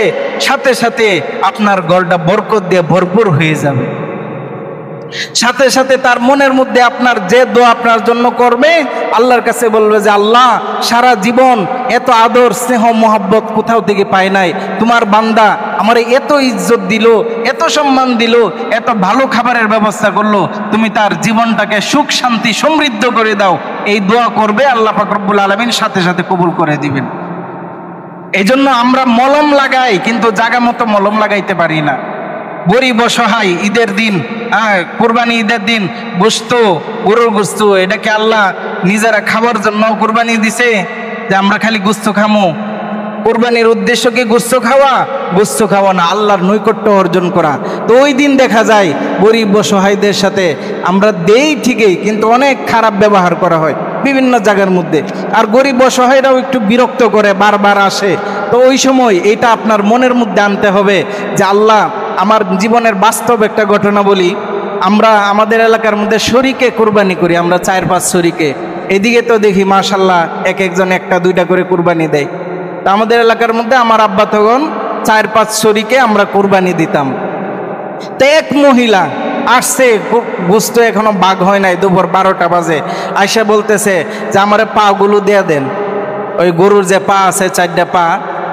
সাথে সাথে আপনার ঘরটা বরকত দিয়ে ভরপুর হয়ে যাবে। সাথে সাথে তার মনের মধ্যে আপনার যে দোয়া আপনার জন্য করবে, আল্লাহর কাছে বলবে যে আল্লাহ, সারা জীবন এত আদর স্নেহ মোহাব্বত কোথাও থেকে পায় নাই, তোমার বান্দা আমার এত ইজ্জত দিল, এত সম্মান দিল, এত ভালো খাবারের ব্যবস্থা করলো, তুমি তার জীবনটাকে সুখ শান্তি সমৃদ্ধ করে দাও। এই দোয়া করবে, আল্লাহ পাক রব্বুল আলামিন সাথে সাথে কবুল করে দিবেন। এই জন্য আমরা মলম লাগাই কিন্তু জায়গা মতো মলম লাগাইতে পারি না। গরিব অসহায় ঈদের দিন, কুরবানি ঈদের দিন গোশত, গরুর গোশত, এটাকে আল্লাহ নিজেরা খাবার জন্য কুরবানি দিছে যে আমরা খালি গোশত খামো? কুরবানির উদ্দেশ্য কি গোশত খাওয়া? গোশত খাওয়া না, আল্লাহর নৈকট্য অর্জন করা। তো ওই দিন দেখা যায় গরিব অসহায়দের সাথে আমরা দেই ঠিকই, কিন্তু অনেক খারাপ ব্যবহার করা হয় বিভিন্ন জায়গার মধ্যে। আর গরিব অসহায়রাও একটু বিরক্ত করে, বারবার আসে। তো ওই সময় এটা আপনার মনের মধ্যে আনতে হবে যে আল্লাহ, আমার জীবনের বাস্তব একটা ঘটনা বলি। আমরা আমাদের এলাকার মধ্যে শরীকে কুরবানি করি, আমরা 4-5 শরীকে। এদিকে তো দেখি মাশাল্লাহ এক একজন 1-2টা করে কুরবানি দেয়। তা আমাদের এলাকার মধ্যে আমার আব্বা তখন 4-5 শরীকে আমরা কুরবানি দিতাম। তো এক মহিলা আসছে, গোশত এখনো বাগ হয় নাই, দুপুর 12টা বাজে, আয়সা বলতেছে যে আমারে পা গুলো দিয়ে দেন, ওই গরুর যে পা আছে 4টা পা,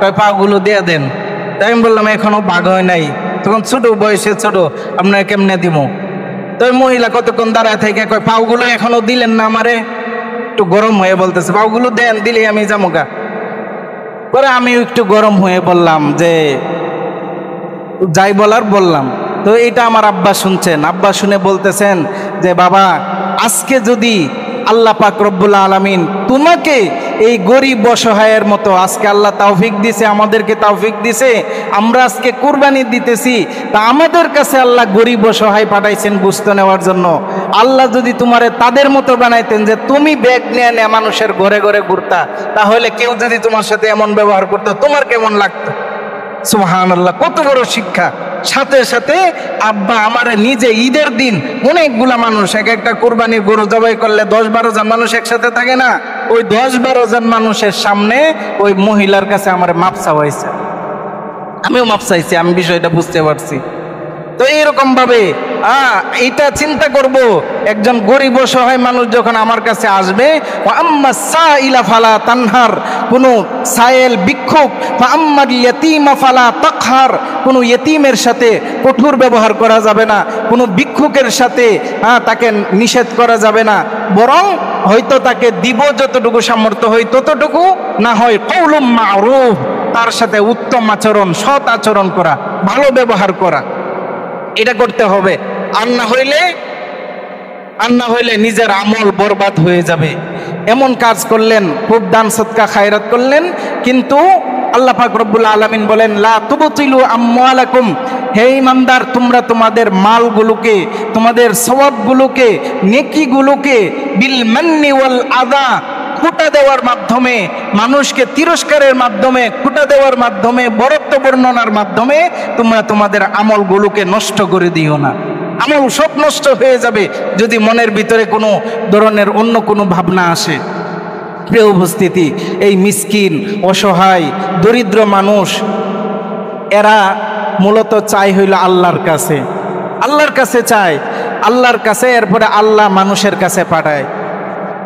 ওই পা গুলো দিয়ে দেন। তাই আমি বললাম এখনো বাগ হয় নাই, তখন ছোট বয়সে ছোট, আপনাকে কেমনে দিব? তো ওই মহিলা কতক্ষণ দাঁড়ায় থেকে কয় পাগুলো এখনো দিলেন না আমারে? একটু গরম হয়ে বলতেছে পাগুলো দেন, দিলে আমি যামুগা। পরে আমি একটু গরম হয়ে বললাম যে যাই বলার বললাম। তো এটা আমার আব্বা শুনছেন, আব্বা শুনে বলতেছেন যে বাবা, আজকে যদি আল্লাহ পাক রব্বুল আলামিন তোমাকে এই গরিব অসহায়ের মতো, আজকে আল্লাহ তৌফিক দিছে, আমাদেরকে তৌফিক দিছে, আমরা আজকে কুরবানি দিতেছি, তা আমাদের কাছে আল্লাহ গরিব অসহায় পাঠাইছেন গোশত নেওয়ার জন্য। আল্লাহ যদি তোমারে তাদের মতো বানাইতেন যে তুমি ব্যাগ নিয়ে নিয়ে মানুষের ঘরে ঘরে ঘুরতা, তাহলে কেউ যদি তোমার সাথে এমন ব্যবহার করতো তোমার কেমন লাগতো? সুবহানাল্লাহ, কত বড় শিক্ষা, সাথে সাথে আব্বা আমার নিজে ঈদের দিন অনেকগুলা মানুষ, এক একটা কোরবানির গরু জবাই করলে 10-12 জন মানুষ একসাথে থাকে না, ওই 10-12 জন মানুষের সামনে ওই মহিলার কাছে আমার মাপ চাওয়াইছে। আমিও মাপ চাইছি, আমি বিষয়টা বুঝতে পারছি। তো এইরকম ভাবে এটা চিন্তা করব, একজন গরিব অসহায় মানুষ যখন আমার কাছে আসবে, আম্মা সাইলা ফালা তানহার, কোনো সায়েল ভিক্ষুক, আম্মাল ইয়াতীমা ফালা তাকহার, কোনো ইয়েতিমের সাথে কঠোর ব্যবহার করা যাবে না, কোনো ভিক্ষুকের সাথে তাকে নিষেধ করা যাবে না, বরং হয়তো তাকে দিব যতটুকু সামর্থ্য হয় ততটুকু, না হয় কওলুম মারুফ, তার সাথে উত্তম আচরণ, সৎ আচরণ করা, ভালো ব্যবহার করা, এটা করতে হবে। আর না হইলে নিজের আমল বরবাদ হয়ে যাবে। এমন কাজ করলেন, খুব দান সদকা খায়রাত করলেন, কিন্তু আল্লাহ পাক রব্বুল আলামিন বলেন লা তুবতিলু আমওয়ালাকুম, হে ইমানদার তোমরা তোমাদের মালগুলোকে, তোমাদের সওয়াবগুলোকে, নেকিগুলোকে বিল মান্নি ওয়াল আযা, খুঁটা দেওয়ার মাধ্যমে, মানুষকে তিরস্কারের মাধ্যমে, খুঁটা দেওয়ার মাধ্যমে, বরত্ব বর্ণনার মাধ্যমে তোমরা তোমাদের আমলগুলোকে নষ্ট করে দিও না। আমল সব নষ্ট হয়ে যাবে যদি মনের ভিতরে কোনো ধরনের অন্য কোনো ভাবনা আসে। প্রিয় উপস্থিতি, এই মিসকিন, অসহায়, দরিদ্র মানুষ, এরা মূলত চাই হইল আল্লাহর কাছে, আল্লাহর কাছে চায়, আল্লাহর কাছে, এরপরে আল্লাহ মানুষের কাছে পাঠায়,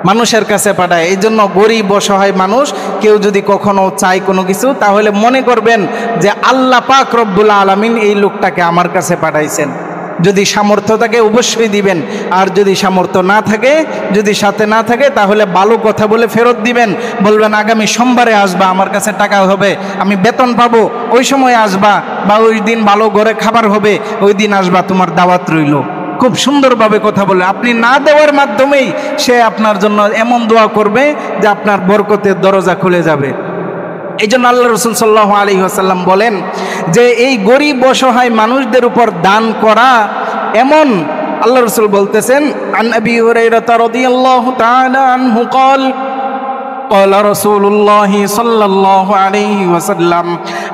মানুষের কাছে পাঠায়। এই জন্য গরিব অসহায় মানুষ কেউ যদি কখনো চায় কোনো কিছু, তাহলে মনে করবেন যে আল্লাহ পাক রব্বুল আলামিন এই লোকটাকে আমার কাছে পাঠাইছেন। যদি সামর্থ্য থাকে অবশ্যই দিবেন, আর যদি সামর্থ্য না থাকে, যদি সাথে না থাকে, তাহলে ভালো কথা বলে ফেরত দিবেন। বলবেন আগামী সোমবারে আসবা, আমার কাছে টাকা হবে, আমি বেতন পাবো, ওই সময় আসবা, বা ওই দিন ভালো ঘরে খাবার হবে, ওই দিন আসবা, তোমার দাওয়াত রইল। খুব সুন্দরভাবে কথা বলে, আপনি না দেওয়ার মাধ্যমেই সে আপনার জন্য এমন দোয়া করবে যে আপনার বরকতের দরজা খুলে যাবে। এই জন্য আল্লাহ রাসূল সাল্লাল্লাহু আলাইহি ওয়াসাল্লাম বলেন যে এই গরিব অসহায় মানুষদের উপর দান করা এমন, আল্লাহ রাসূল বলতেছেন, আন আবি হুরায়রা রাদিয়াল্লাহু তাআলা আনহু قال قال رسول الله صلى الله عليه وسلم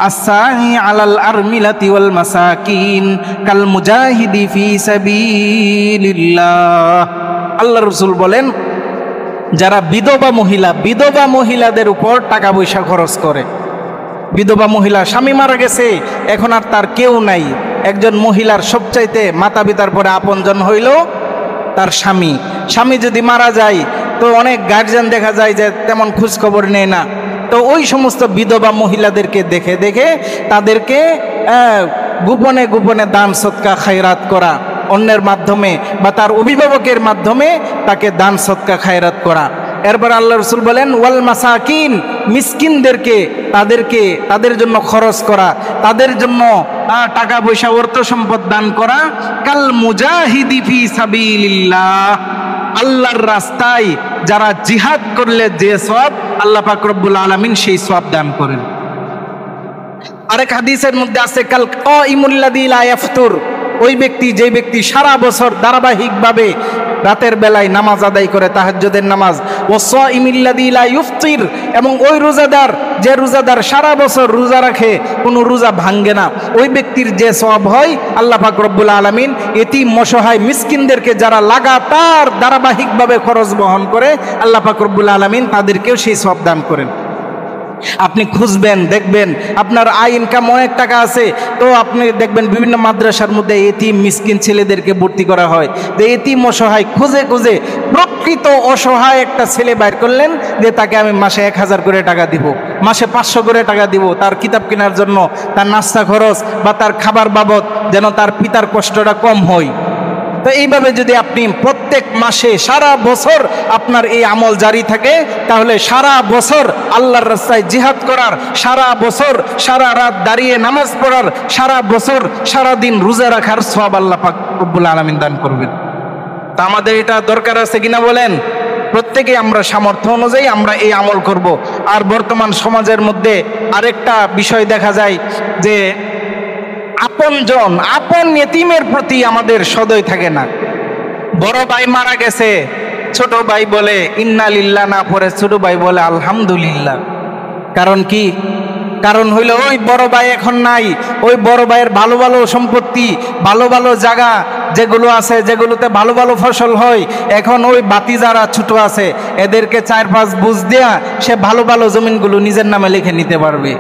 الساعي على الأرملة والمساكين كالمجاهد في سبيل الله। আল্লাহ রাসূল বলেন, যারা বিধবা মহিলাদের উপর টাকা পয়সা খরচ করে, বিধবা মহিলা, স্বামী মারা গেছে, এখন আর তার কেউ নাই, একজন মহিলার সবচাইতে মাতা পিতার পরে আপনজন হইল তার স্বামী। স্বামী যদি মারা যায় তো অনেক গার্জিয়ান দেখা যায় যে তেমন খোঁজখবর নেয় না। তো ওই সমস্ত বিধবা মহিলাদেরকে দেখে দেখে তাদেরকে গোপনে গোপনে দান সদকা খায়রাত করা, অন্যের মাধ্যমে বা তার অভিভাবকের মাধ্যমে তাকে দান সদকা খায়রাত করা। এরপর আল্লাহ রাসূল বলেন ওয়াল মাসাকিন, মিসকিনদেরকে, তাদের জন্য খরচ করা, তাদের জন্য টাকা পয়সা অর্থ সম্পদ দান করা। কাল মুজাহিদি ফি সাবিলিল্লাহ, আল্লাহর রাস্তায় যারা জিহাদ করলে যে সওয়াব, আল্লাহ পাক রব্বুল আলামিন সেই সওয়াব দান করেন। আরেক হাদিসের মধ্যে আছে কাল কাইমুল লাযী লা ইয়াফতুর, ওই ব্যক্তি, যে ব্যক্তি সারা বছর ধারাবাহিকভাবে রাতের বেলায় নামাজ আদায় করে, তাহাজ্জুদের নামাজ, ওয়াসাইমিল লাযী লা ইফতির, এবং ওই রোজাদার, যে রোজাদার সারা বছর রোজা রাখে, কোনো রোজা ভাঙ্গে না, ওই ব্যক্তির যে সওয়াব হয়, আল্লাহ পাক রব্বুল আলামিন এতিম অসহায় মিসকিনদেরকে যারা লাগাতার ধারাবাহিকভাবে খরচ বহন করে, আল্লাহ পাক রব্বুল আলামিন তাদেরকেও সেই সওয়াব দান করেন। আপনি খুঁজবেন, দেখবেন আপনার আয় ইনকাম অনেক টাকা আছে, তো আপনি দেখবেন বিভিন্ন মাদ্রাসার মধ্যে এতিম মিসকিন ছেলেদেরকে ভর্তি করা হয়। যে এতিম অসহায়, খুঁজে খুঁজে প্রকৃত অসহায় একটা ছেলে বাইর করলেন, যে তাকে আমি মাসে 1000 করে টাকা দিব, মাসে 500 করে টাকা দিব, তার কিতাব কেনার জন্য, তার নাস্তা খরচ বা তার খাবার বাবদ, যেন তার পিতার কষ্টটা কম হয়। তো এইভাবে যদি আপনি প্রত্যেক মাসে সারা বছর আপনার এই আমল জারি থাকে, তাহলে সারা বছর আল্লাহর রাস্তায় জিহাদ করার, সারা বছর সারা রাত দাঁড়িয়ে নামাজ পড়ার, সারা বছর সারা দিন রোজা রাখার সওয়াব আল্লাহ পাক রব্বুল আলামিন দান করবেন। তা আমাদের এটা দরকার আছে কিনা বলেন? প্রত্যেকে আমরা সামর্থ্য অনুযায়ী আমরা এই আমল করব। আর বর্তমান সমাজের মধ্যে আরেকটা বিষয় দেখা যায় যে আপন ইতিমের প্রতি আমাদের সদয় থাকে না। বড় ভাই মারা গেছে, ছোট ভাই বলে ইন্না লিল্লাহ না পড়ে ছোট ভাই বলে আলহামদুলিল্লাহ। কারণ কি? কারণ হইল ওই বড় ভাই এখন নাই, ওই বড় ভাইয়ের ভালো ভালো সম্পত্তি, ভালো ভালো জায়গা যেগুলো আছে, যেগুলোতে ভালো ভালো ফসল হয়, এখন ওই বাতি যারা ছোট আছে এদেরকে 4-5 বুঝ দেয়া সে ভালো ভালো জমিনগুলো নিজের নামে লিখে নিতে পারবে।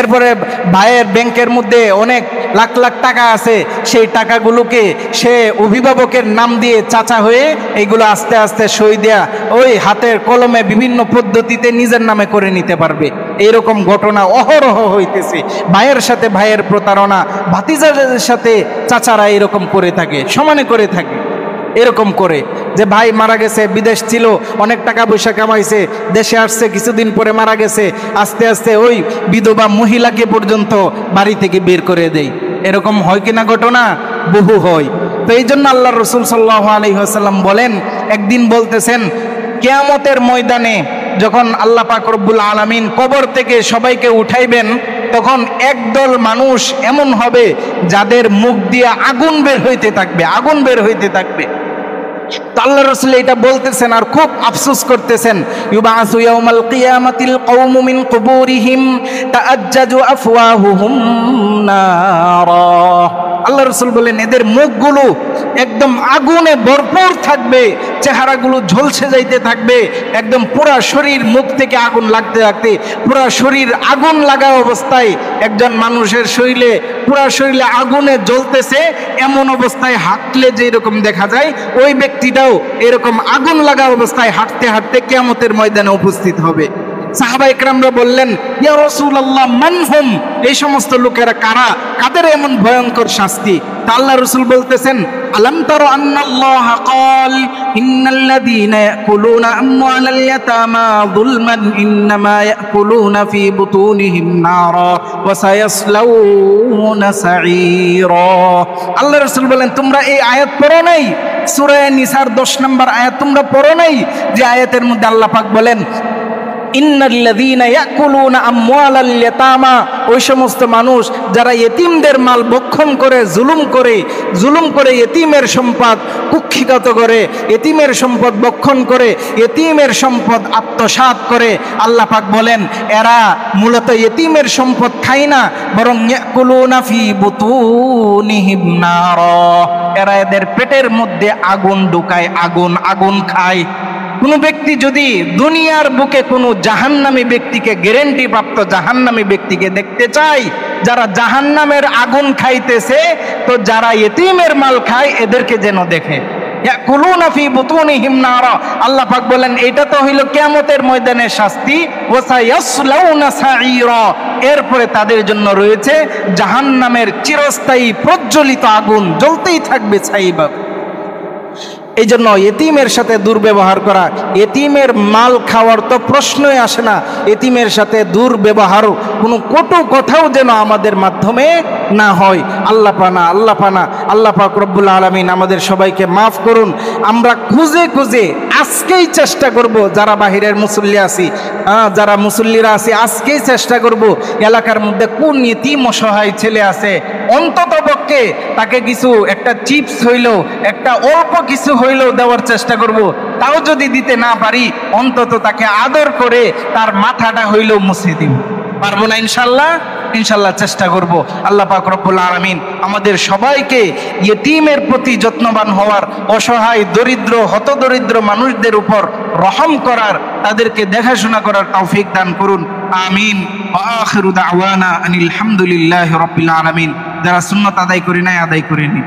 এরপরে ভাইয়ের ব্যাংকের মধ্যে অনেক লাখ লাখ টাকা আছে, সেই টাকাগুলোকে সে অভিভাবকের নাম দিয়ে চাচা হয়ে এইগুলো আস্তে আস্তে সই দেয়া ওই হাতের কলমে বিভিন্ন পদ্ধতিতে নিজের নামে করে নিতে পারবে। এইরকম ঘটনা অহরহ হইতেছে। ভাইয়ের সাথে ভাইয়ের প্রতারণা, ভাতিজাদের সাথে চাচারা এরকম করে থাকে, সমানে করে থাকে। এরকম করে যে ভাই মারা গেছে, বিদেশ ছিল, অনেক টাকা পয়সা কামাইছে, দেশে আসছে, কিছুদিন পরে মারা গেছে, আস্তে আস্তে ওই বিধবা মহিলাকে পর্যন্ত বাড়ি থেকে বের করে দেয়। এরকম হয় কিনা ঘটনা? বহু হয়। তো এই জন্য আল্লাহ রসুল সাল্লাল্লাহু আলাইহি ওয়াসাল্লাম বলেন, একদিন বলতেছেন কিয়ামতের ময়দানে যখন আল্লাহ পাক রব্বুল আলামিন কবর থেকে সবাইকে উঠাইবেন, তখন একদল মানুষ এমন হবে যাদের মুখ দিয়ে আগুন বের হইতে থাকবে, আগুন বের হইতে থাকবে। আল্লাহ রাসূল এটা বলতেছেন আর খুব আফসোস করতেছেন, ইউবাসু ইয়াউমাল কিয়ামাতিল কওমু মিন কুবুরিহিম তাআজ্জাজু আফওয়াহুহুম নারা। আল্লাহ রাসূল বলেন এদের মুখগুলো একদম আগুনে ভরপুর থাকবে, চেহারাগুলো ঝলসে যাইতে থাকবে, একদম পুরা শরীর মুখ থেকে আগুন লাগতে লাগতে পুরা শরীর আগুন লাগা অবস্থায়, একজন মানুষের শরীরে পুরা শরীরে আগুনে জ্বলতেছে এমন অবস্থায় হাঁটলে যেরকম দেখা যায়, ওই ব্যক্তিটাও এরকম আগুন লাগা অবস্থায় হাঁটতে হাঁটতে কিয়ামতের ময়দানে উপস্থিত হবে। সাহাবা ইকরামরা বললেন, ইয়া রাসূলুল্লাহ মান হুম, এই সমস্ত লোকেরা কারা, কাদের এমন ভয়ঙ্কর শাস্তি? তা আল্লাহ রাসূল বলতেছেন, আলাম তারা আন্নাল্লাহ ক্বাল ইন্নাল্লাযীনা ইয়াকুলুনা আমওয়ালাল ইয়াতামা যুলমান ইন্নামা ইয়াকুলুনা ফী বুতুনিহিম নারা ওয়া সায়াসলাউনা সাঈরা। আল্লাহ রাসূল বলেন, তোমরা এই আয়াত পড়ো নাই? সূরা নিসার 10 নম্বর আয়াত তোমরা পড়ো নাই? যে আয়াতের মধ্যে আল্লাহ পাক বলেন ইন্নাল্লাযীনা ইয়াকুলুনা আমওয়ালাল ইয়াতামা, ওই সমস্ত মানুষ যারা এতিমদের মাল ভক্ষণ করে, জুলুম করে এতিমের সম্পদ কুক্ষিগত করে, এতিমের সম্পদ ভক্ষণ করে, এতিমের সম্পদ আত্মসাৎ করে। আল্লাহ পাক বলেন এরা মূলত এতিমের সম্পদ খায় না, বরং ইয়াকুলুনা ফী বুতুনিহিম নারা, এরা এদের পেটের মধ্যে আগুন ঢুকায়, আগুন খায়। কোনো ব্যক্তি যদি দুনিয়ার বুকে কোনো জাহান্নামী ব্যক্তিকে, গ্যারান্টি প্রাপ্ত জাহান্নামী ব্যক্তিকে দেখতে চায় যারা জাহান্নামের আগুন খাইতেছে, তো যারা এতিমের মাল খায় এদেরকে যেন দেখে। ইয়াকুলুনা ফী বুতুনিহিম নারা, আল্লাহ পাক বলেন এটা তো হইল কিয়ামতের ময়দানের শাস্তি। ওয়া সায়াসলাউনা সাঈরা, এরপরে তাদের জন্য রয়েছে জাহান্নামের চিরস্থায়ী প্রজ্বলিত আগুন, জ্বলতেই থাকবে ছাইভাবে। এই জন্য এতিমের সাথে দুর্ব্যবহার করা, এতিমের মাল খাওয়ার তো প্রশ্নই আসে না। এতিমের সাথে দুর্ব্যবহার, কোনো কটু কথাও যেন আমাদের মাধ্যমে না হয়। আল্লাহ পানা আল্লাহ পাক রব্বুল আলামিন আমাদের সবাইকে মাফ করুন। আমরা খুঁজে খুঁজে আজকেই চেষ্টা করব, যারা বাহিরের মুসল্লি আছি, যারা মুসল্লিরা আছি, আজকেই চেষ্টা করব এলাকার মধ্যে কোন এতিম অসহায় ছেলে আছে, অন্তত পক্ষে তাকে কিছু একটা চিপস হইলেও, একটা অল্প কিছু হইলেও দেওয়ার চেষ্টা করব। তাও যদি দিতে না পারি, অন্তত তাকে আদর করে তার মাথাটা হইলেও মুছে দিব। পারবো না ইনশাল্লাহ? ইনশাল্লাহ চেষ্টা করব। আল্লাহ পাক রব্বুল আলামিন আমাদের সবাইকে ইয়েতিমের প্রতি যত্নবান হওয়ার, অসহায় দরিদ্র হতদরিদ্র মানুষদের উপর রহম করার, তাদেরকে দেখাশোনা করার তৌফিক দান করুন। আমিন। ওয়া আখিরু দাওয়ানা আনিল হামদুলিল্লাহি রাব্বিল আলামিন। যারা সুন্নাত আদায় করি নাই, আদায় করিনি।